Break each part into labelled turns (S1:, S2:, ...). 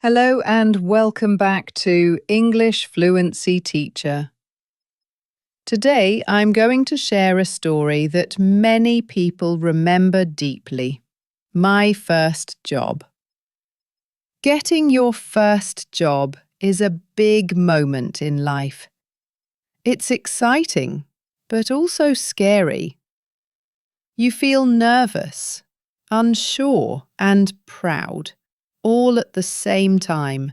S1: Hello and welcome back to English Fluency Teacher. Today I'm going to share a story that many people remember deeply. My first job. Getting your first job is a big moment in life. It's exciting, but also scary. You feel nervous, unsure and proud, all at the same time.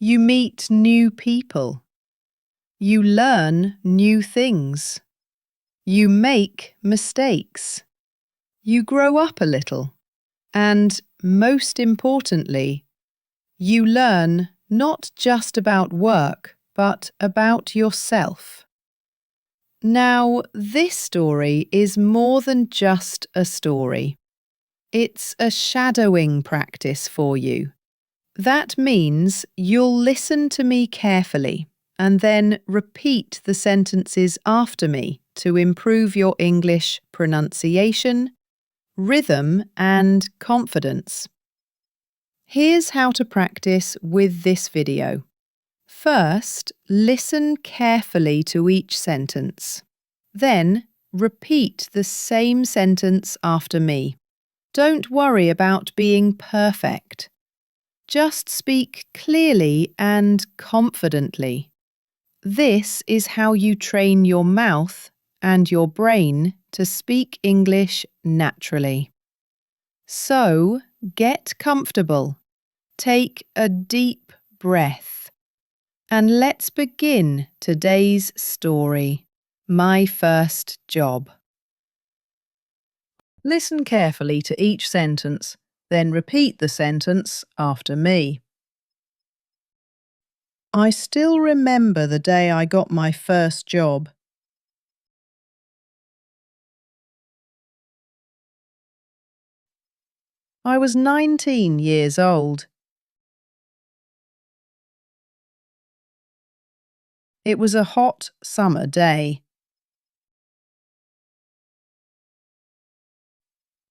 S1: You meet new people. You learn new things. You make mistakes. You grow up a little. And most importantly, you learn not just about work, but about yourself. Now, this story is more than just a story. It's a shadowing practice for you. That means you'll listen to me carefully and then repeat the sentences after me to improve your English pronunciation, rhythm and confidence. Here's how to practice with this video. First, listen carefully to each sentence. Then, repeat the same sentence after me. Don't worry about being perfect. Just speak clearly and confidently. This is how you train your mouth and your brain to speak English naturally. So, get comfortable. Take a deep breath. And let's begin today's story, My First Job. Listen carefully to each sentence, then repeat the sentence after me. I still remember the day I got my first job. I was 19 years old. It was a hot summer day.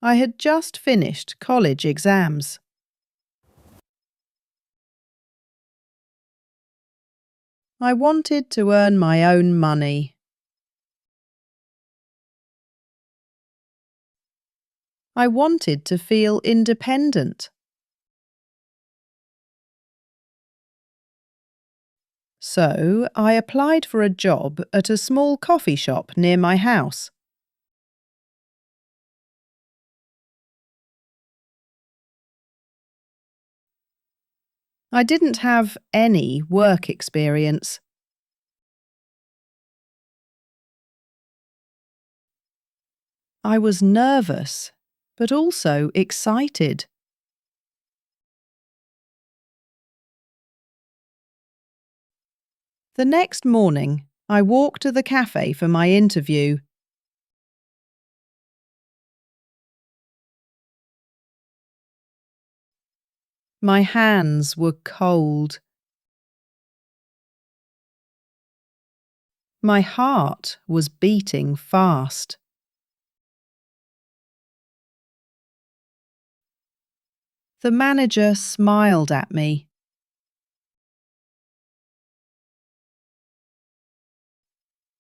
S1: I had just finished college exams. I wanted to earn my own money. I wanted to feel independent. So I applied for a job at a small coffee shop near my house. I didn't have any work experience. I was nervous, but also excited. The next morning, I walked to the cafe for my interview. My hands were cold. My heart was beating fast. The manager smiled at me.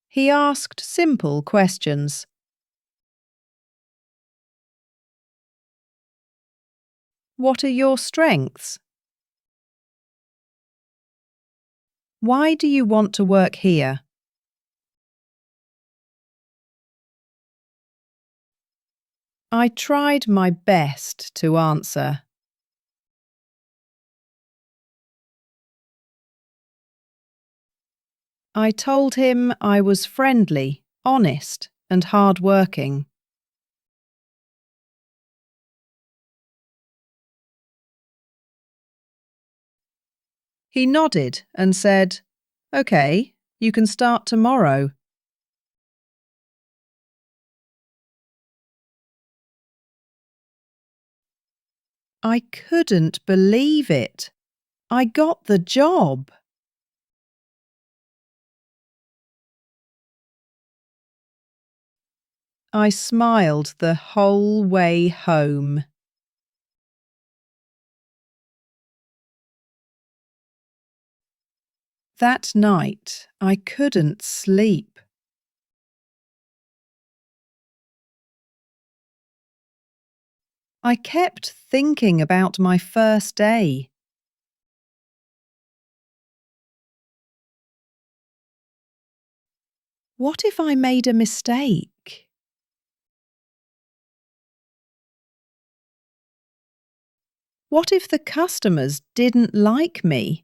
S1: He asked simple questions. What are your strengths? Why do you want to work here? I tried my best to answer. I told him I was friendly, honest, and hard-working. He nodded and said, "Okay, you can start tomorrow." I couldn't believe it. I got the job. I smiled the whole way home. That night, I couldn't sleep. I kept thinking about my first day. What if I made a mistake? What if the customers didn't like me?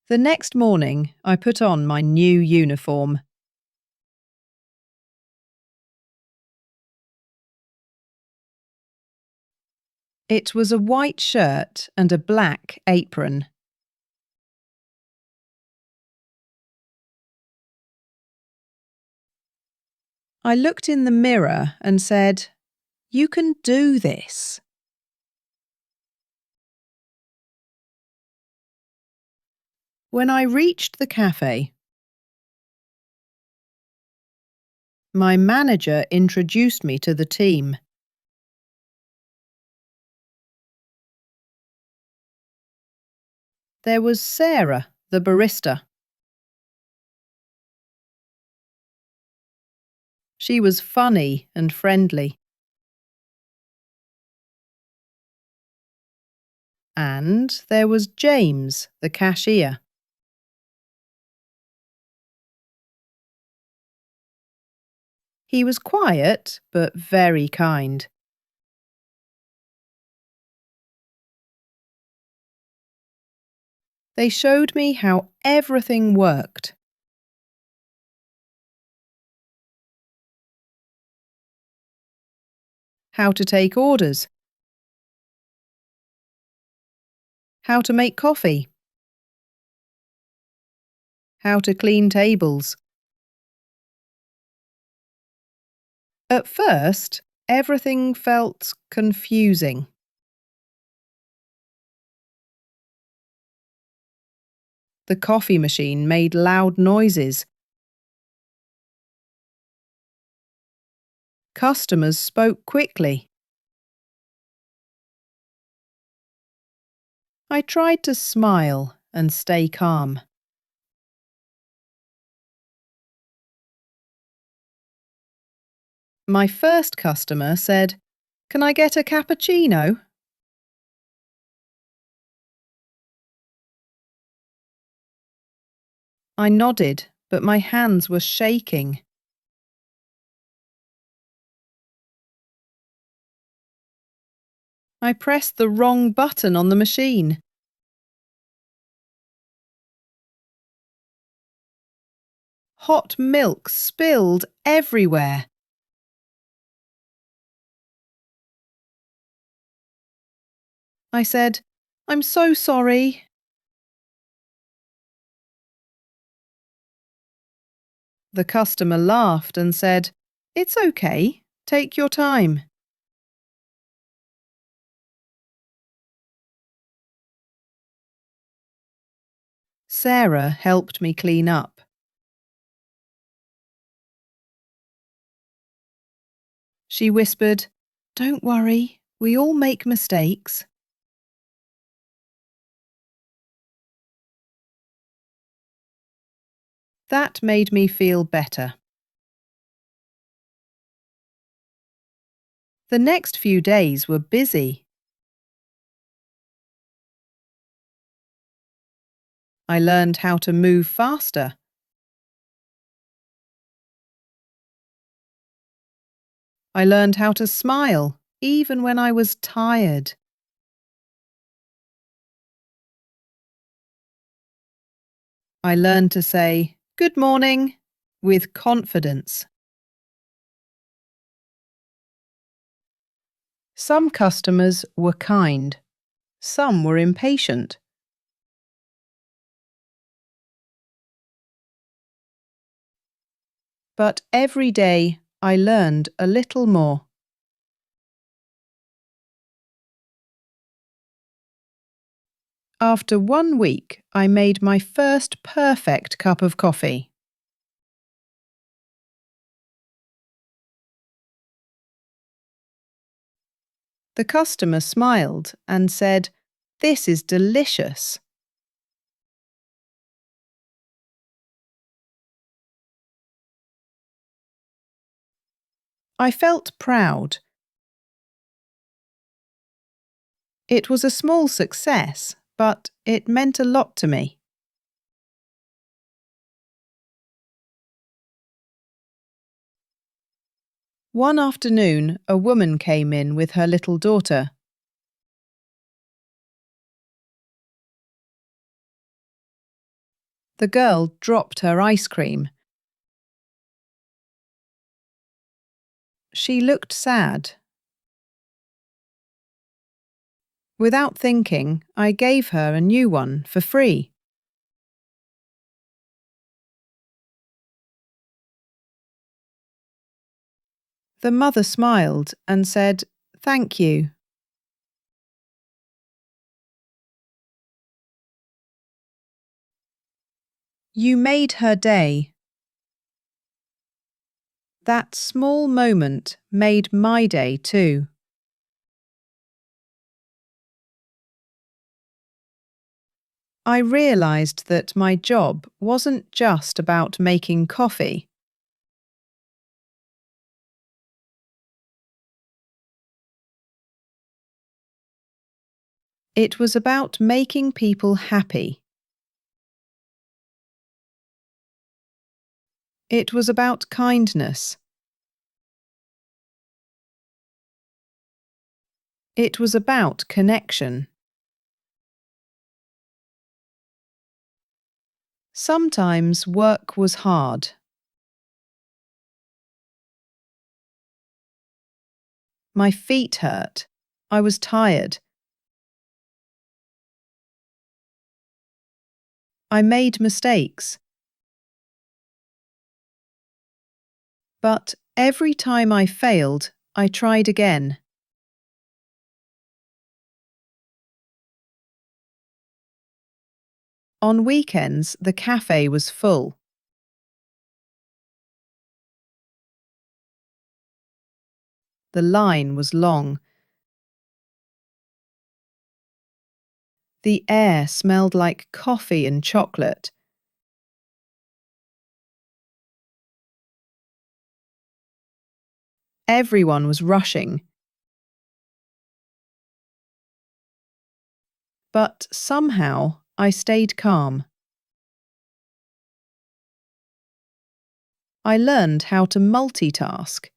S1: The next morning, I put on my new uniform. It was a white shirt and a black apron. I looked in the mirror and said, "You can do this." When I reached the cafe, my manager introduced me to the team. There was Sarah, the barista. She was funny and friendly. And there was James, the cashier. He was quiet but very kind. They showed me how everything worked. How to take orders. How to make coffee. How to clean tables. At first, everything felt confusing. The coffee machine made loud noises. Customers spoke quickly. I tried to smile and stay calm. My first customer said, "Can I get a cappuccino?" I nodded, but my hands were shaking. I pressed the wrong button on the machine. Hot milk spilled everywhere. I said, "I'm so sorry." The customer laughed and said, "It's okay. Take your time." Sarah helped me clean up. She whispered, "Don't worry, we all make mistakes." That made me feel better. The next few days were busy. I learned how to move faster. I learned how to smile, even when I was tired. I learned to say, "Good morning," with confidence. Some customers were kind. Some were impatient. But every day I learned a little more. After 1 week, I made my first perfect cup of coffee. The customer smiled and said, "This is delicious." I felt proud. It was a small success, but it meant a lot to me. One afternoon, a woman came in with her little daughter. The girl dropped her ice cream. She looked sad. Without thinking, I gave her a new one for free. The mother smiled and said, "Thank you." You made her day. That small moment made my day too. I realised that my job wasn't just about making coffee. It was about making people happy. It was about kindness. It was about connection. Sometimes work was hard. My feet hurt. I was tired. I made mistakes. But every time I failed, I tried again. On weekends, the cafe was full. The line was long. The air smelled like coffee and chocolate. Everyone was rushing. But somehow I stayed calm. I learned how to multitask.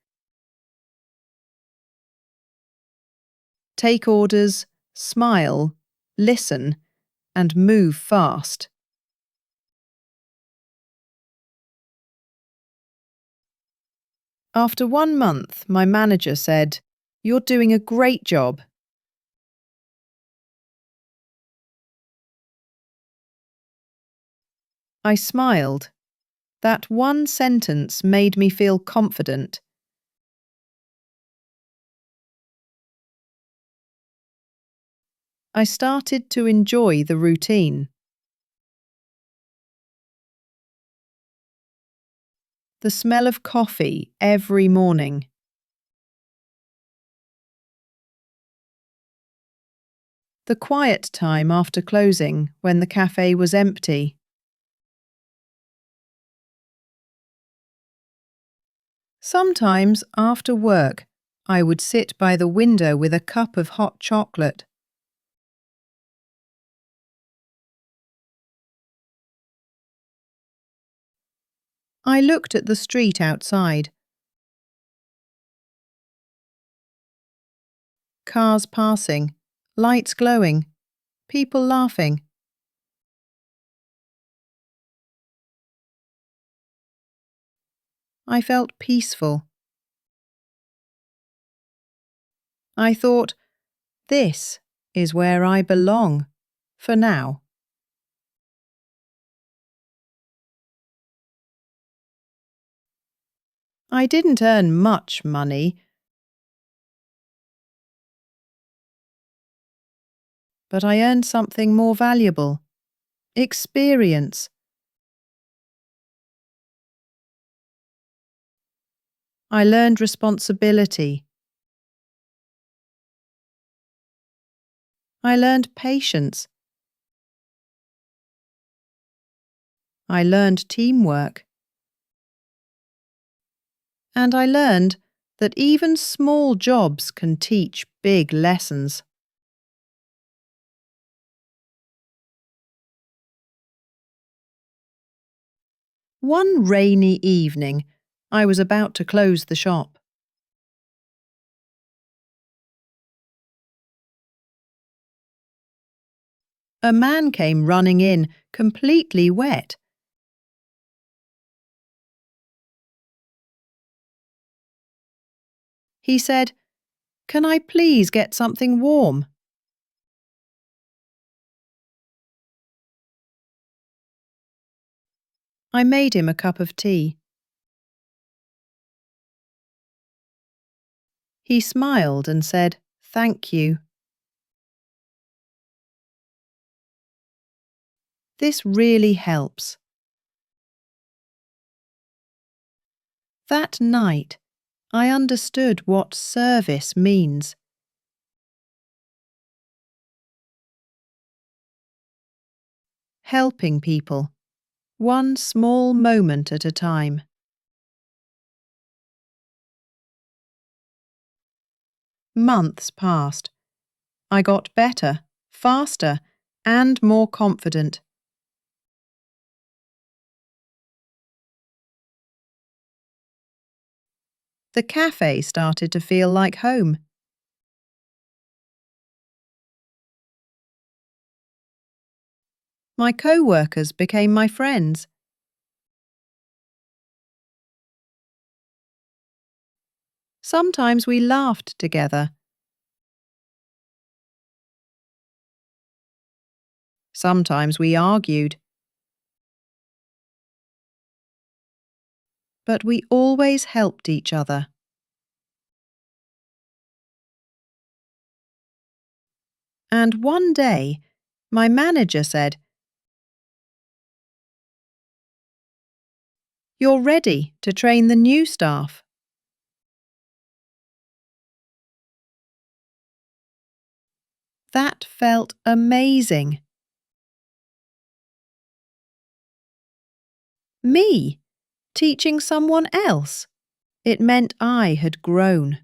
S1: Take orders, smile, listen, and move fast. After 1 month, my manager said, "You're doing a great job." I smiled. That one sentence made me feel confident. I started to enjoy the routine. The smell of coffee every morning. The quiet time after closing when the cafe was empty. Sometimes, after work, I would sit by the window with a cup of hot chocolate. I looked at the street outside. Cars passing, lights glowing, people laughing. I felt peaceful. I thought, this is where I belong, for now. I didn't earn much money, but I earned something more valuable: experience. I learned responsibility. I learned patience. I learned teamwork. And I learned that even small jobs can teach big lessons. One rainy evening, I was about to close the shop. A man came running in, completely wet. He said, "Can I please get something warm?" I made him a cup of tea. He smiled and said, "Thank you." This really helps. That night, I understood what service means. Helping people, one small moment at a time. Months passed. I got better, faster, and more confident. The cafe started to feel like home. My co-workers became my friends. Sometimes we laughed together. Sometimes we argued. But we always helped each other. And one day, my manager said, "You're ready to train the new staff." That felt amazing. Me, teaching someone else. It meant I had grown.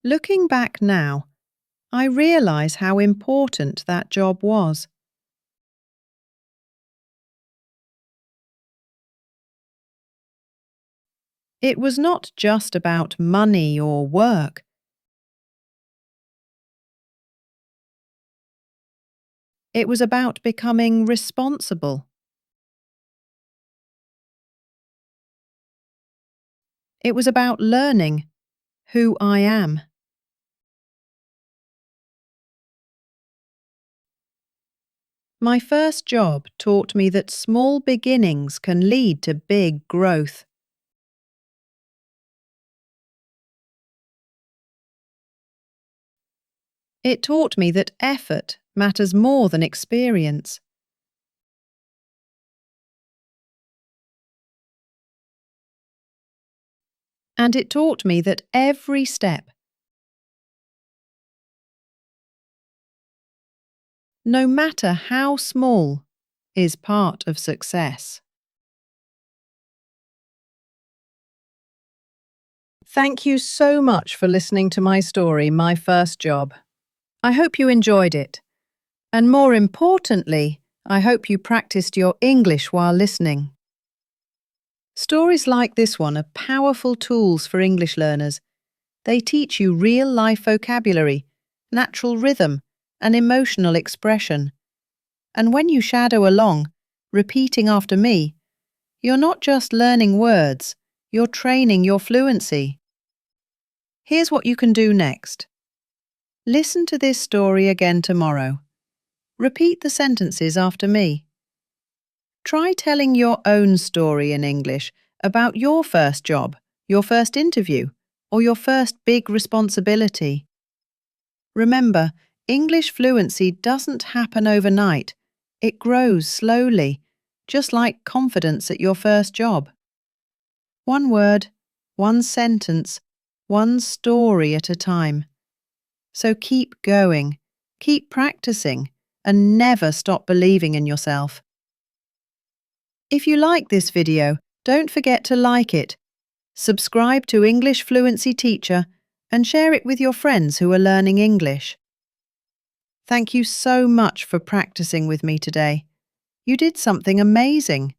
S1: Looking back now, I realise how important that job was. It was not just about money or work. It was about becoming responsible. It was about learning who I am. My first job taught me that small beginnings can lead to big growth. It taught me that effort matters more than experience. And it taught me that every step, no matter how small, is part of success. Thank you so much for listening to my story, My First Job. I hope you enjoyed it. And more importantly, I hope you practiced your English while listening. Stories like this one are powerful tools for English learners. They teach you real-life vocabulary, natural rhythm, and emotional expression. And when you shadow along, repeating after me, you're not just learning words, you're training your fluency. Here's what you can do next. Listen to this story again tomorrow. Repeat the sentences after me. Try telling your own story in English about your first job, your first interview, or your first big responsibility. Remember, English fluency doesn't happen overnight. It grows slowly, just like confidence at your first job. One word, one sentence, one story at a time. So keep going, keep practicing, and never stop believing in yourself. If you like this video, don't forget to like it, subscribe to English Fluency Teacher, and share it with your friends who are learning English. Thank you so much for practicing with me today. You did something amazing.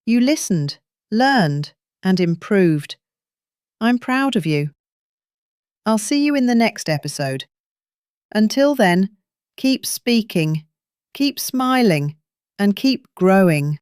S1: You listened, learned, and improved. I'm proud of you. I'll see you in the next episode. Until then, keep speaking, keep smiling, and keep growing.